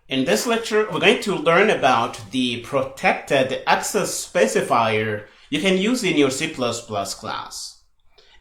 In this lecture, we're going to learn about the protected access specifier you can use in your C++ class.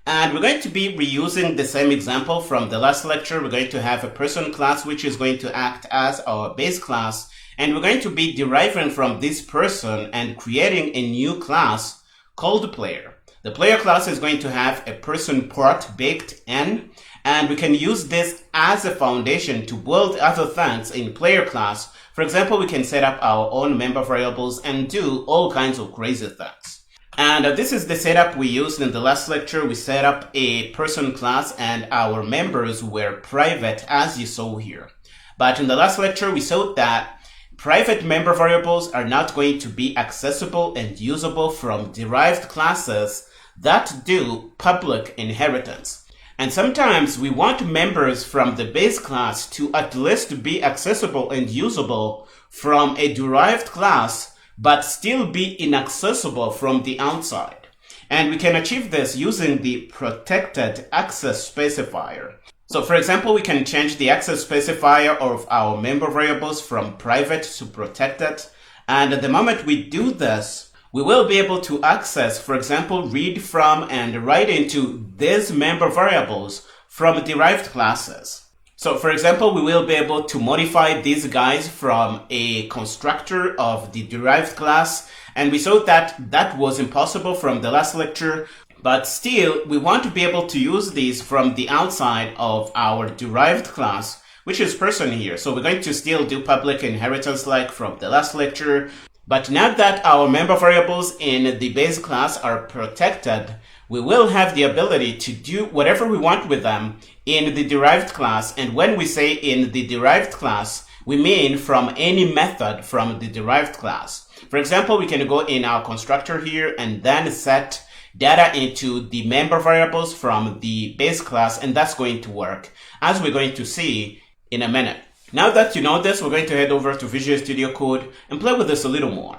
And we're going to be reusing the same example from the last lecture. We're going to have a person class which is going to act as our base class, and we're going to be deriving from this person and creating a new class called player. The player class is going to have a person part baked in, and we can use this as a foundation to build other things in player class. For example, we can set up our own member variables and do all kinds of crazy things. And this is the setup we used in the last lecture. We set up a person class and our members were private, as you saw here. But in the last lecture, we saw that private member variables are not going to be accessible and usable from derived classes that do public inheritance. And sometimes we want members from the base class to at least be accessible and usable from a derived class, but still be inaccessible from the outside. And we can achieve this using the protected access specifier. So for example, we can change the access specifier of our member variables from private to protected. And at the moment we do this, we will be able to access, for example, read from and write into these member variables from derived classes. So for example, we will be able to modify these guys from a constructor of the derived class. And we saw that that was impossible from the last lecture, but still we want to be able to use these from the outside of our derived class, which is person here. So we're going to still do public inheritance like from the last lecture. But now that our member variables in the base class are protected, we will have the ability to do whatever we want with them in the derived class. And when we say in the derived class, we mean from any method from the derived class. For example, we can go in our constructor here and then set data into the member variables from the base class, and that's going to work, as we're going to see in a minute. Now that you know this, we're going to head over to Visual Studio Code and play with this a little more.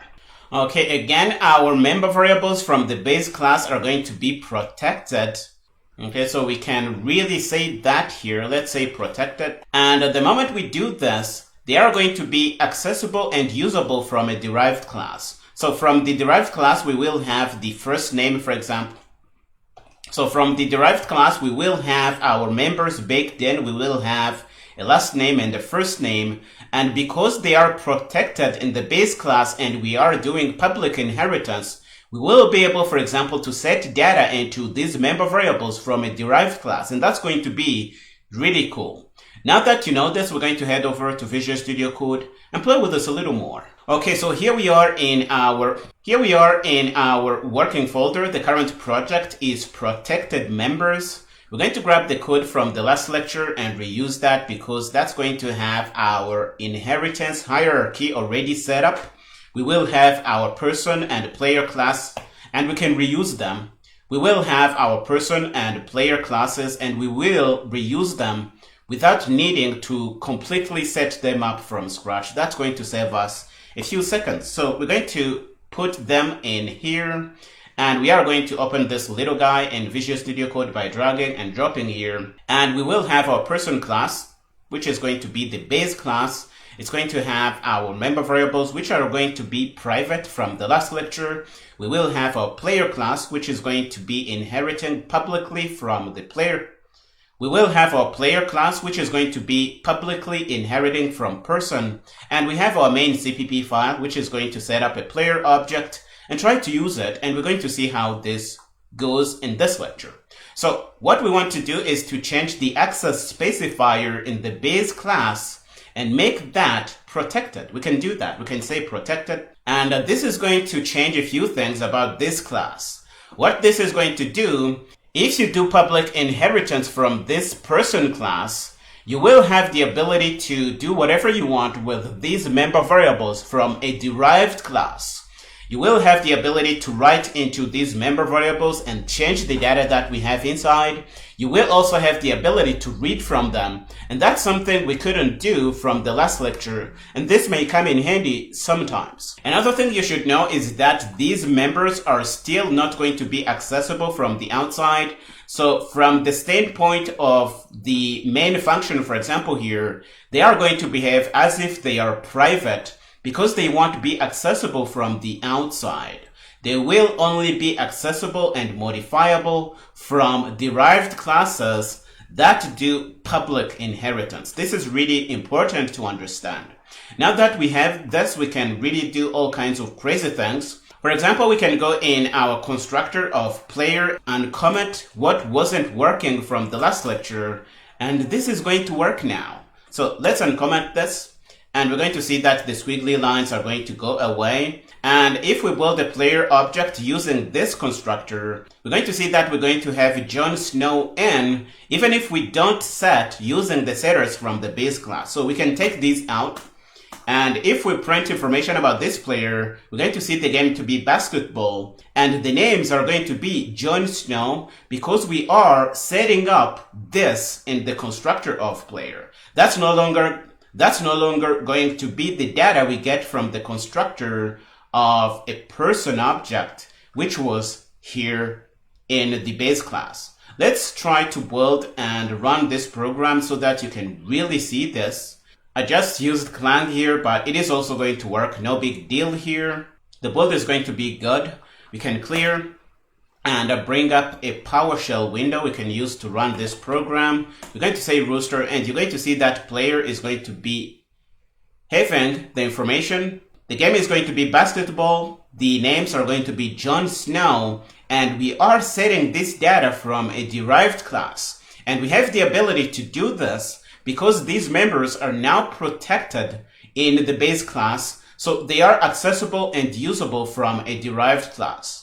Okay, again, our member variables from the base class are going to be protected. Okay, so we can really say that here. Let's say protected. And at the moment we do this, they are going to be accessible and usable from a derived class. So from the derived class, we will have the first name, for example. So from the derived class, we will have our members baked in. We will have a last name and a first name, and because they are protected in the base class and we are doing public inheritance, we will be able, for example, to set data into these member variables from a derived class, and that's going to be really cool. Now that you know this, we're going to head over to Visual Studio Code and play with this a little more. Okay, so here we are in our working folder. The current project is protected members. We're going to grab the code from the last lecture and reuse that because that's going to have our inheritance hierarchy already set up. We will have our person and player class, and we can reuse them. We will have our person and player classes, and we will reuse them without needing to completely set them up from scratch. That's going to save us a few seconds. So we're going to put them in here. And we are going to open this little guy in Visual Studio Code by dragging and dropping here. And we will have our person class, which is going to be the base class. It's going to have our member variables, which are going to be private from the last lecture. We will have our player class, which is going to be inheriting publicly from the player. We will have our player class, which is going to be publicly inheriting from person. And we have our main CPP file, which is going to set up a player object and try to use it, and we're going to see how this goes in this lecture. So what we want to do is to change the access specifier in the base class and make that protected. We can do that. We can say protected, and this is going to change a few things about this class. What this is going to do, if you do public inheritance from this person class, you will have the ability to do whatever you want with these member variables from a derived class. You will have the ability to write into these member variables and change the data that we have inside. You will also have the ability to read from them, and that's something we couldn't do from the last lecture, and this may come in handy sometimes. Another thing you should know is that these members are still not going to be accessible from the outside. So from the standpoint of the main function, for example here, they are going to behave as if they are private because they won't be accessible from the outside. They will only be accessible and modifiable from derived classes that do public inheritance. This is really important to understand. Now that we have this, we can really do all kinds of crazy things. For example, we can go in our constructor of player and comment what wasn't working from the last lecture, and this is going to work now. So let's uncomment this. And we're going to see that the squiggly lines are going to go away. And if we build a player object using this constructor, we're going to see that we're going to have Jon Snow in, even if we don't set using the setters from the base class. So we can take these out. And if we print information about this player, we're going to see the game to be basketball. And the names are going to be Jon Snow because we are setting up this in the constructor of player. That's no longer going to be the data we get from the constructor of a person object, which was here in the base class. Let's try to build and run this program so that you can really see this. I just used Clang here, but it is also going to work. No big deal here. The build is going to be good. We can clear and bring up a PowerShell window we can use to run this program. We're going to say rooster, and you're going to see that player is going to be having the information. The game is going to be basketball. The names are going to be Jon Snow, and we are setting this data from a derived class. And we have the ability to do this because these members are now protected in the base class, so they are accessible and usable from a derived class.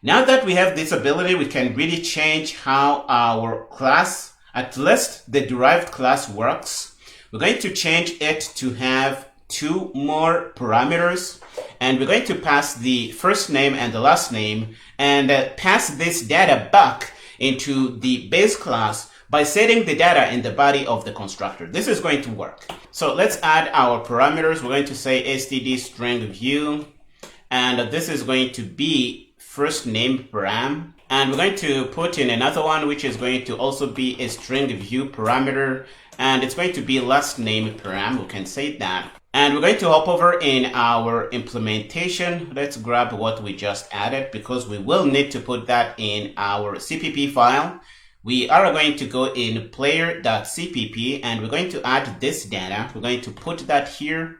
Now that we have this ability, we can really change how our class, at least the derived class, works. We're going to change it to have 2 more parameters, and we're going to pass the first name and the last name and pass this data back into the base class by setting the data in the body of the constructor. This is going to work. So let's add our parameters. We're going to say std string view, and this is going to be first name param, and we're going to put in another one which is going to also be a string view parameter, and it's going to be last name param. We can say that, and we're going to hop over in our implementation. Let's grab what we just added because we will need to put that in our CPP file. We are going to go in player.cpp, and we're going to add this data. We're going to put that here.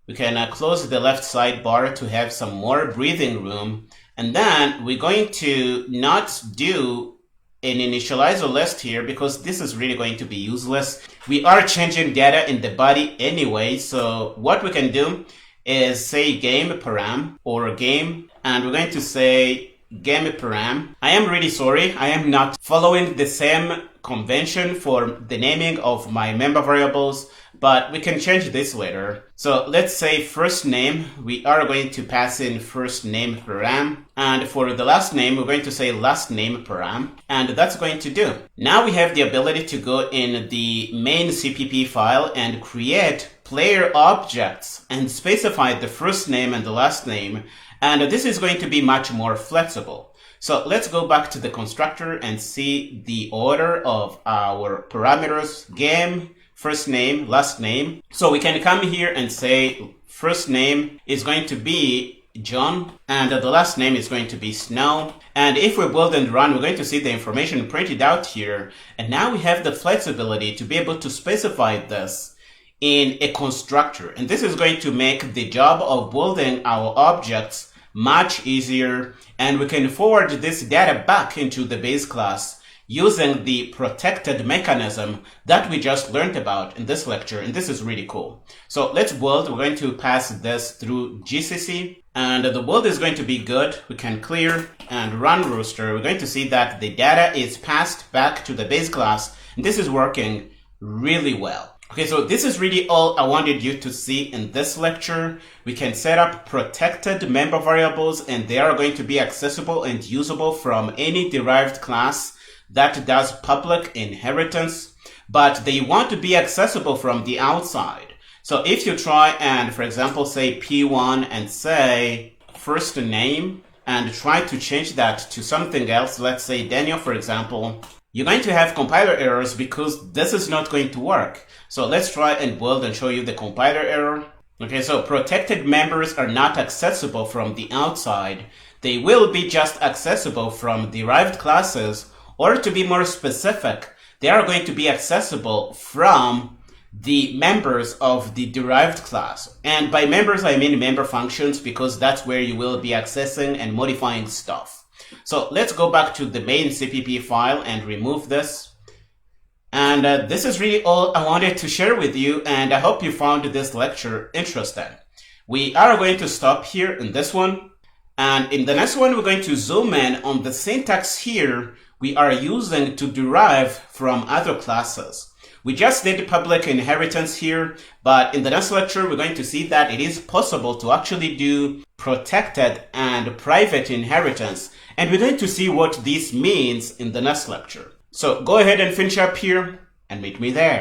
We can close the left sidebar to have some more breathing room. And then we're going to not do an initializer list here because this is really going to be useless. We are changing data in the body anyway. So what we can do is say game param or game, and we're going to say game param. I am really sorry. I am not following the same convention for the naming of my member variables, but we can change this later. So let's say first name, we are going to pass in first name param. And for the last name, we're going to say last name param. And that's going to do. Now we have the ability to go in the main CPP file and create player objects and specify the first name and the last name. And this is going to be much more flexible. So let's go back to the constructor and see the order of our parameters: game, first name, last name. So we can come here and say first name is going to be John, and the last name is going to be Snow. And if we build and run, we're going to see the information printed out here. And now we have the flexibility to be able to specify this in a constructor. And this is going to make the job of building our objects much easier, and we can forward this data back into the base class using the protected mechanism that we just learned about in this lecture, and this is really cool. So let's build. We're going to pass this through GCC, and the build is going to be good. We can clear and run rooster. We're going to see that the data is passed back to the base class, and this is working really well. Okay, so this is really all I wanted you to see in this lecture. We can set up protected member variables, and they are going to be accessible and usable from any derived class that does public inheritance, but they want to be accessible from the outside. So if you try and, for example, say P1 and say first name and try to change that to something else, let's say Daniel, for example, you're going to have compiler errors because this is not going to work. So let's try and build and show you the compiler error. Okay, so protected members are not accessible from the outside. They will be just accessible from derived classes, or to be more specific, they are going to be accessible from the members of the derived class. And by members, I mean member functions, because that's where you will be accessing and modifying stuff. So let's go back to the main CPP file and remove this. And this is really all I wanted to share with you, and I hope you found this lecture interesting. We are going to stop here in this one, and in the next one we're going to zoom in on the syntax here we are using to derive from other classes. We just did public inheritance here, but in the next lecture we're going to see that it is possible to actually do protected and private inheritance, and we're going to see what this means in the next lecture. So go ahead and finish up here and meet me there.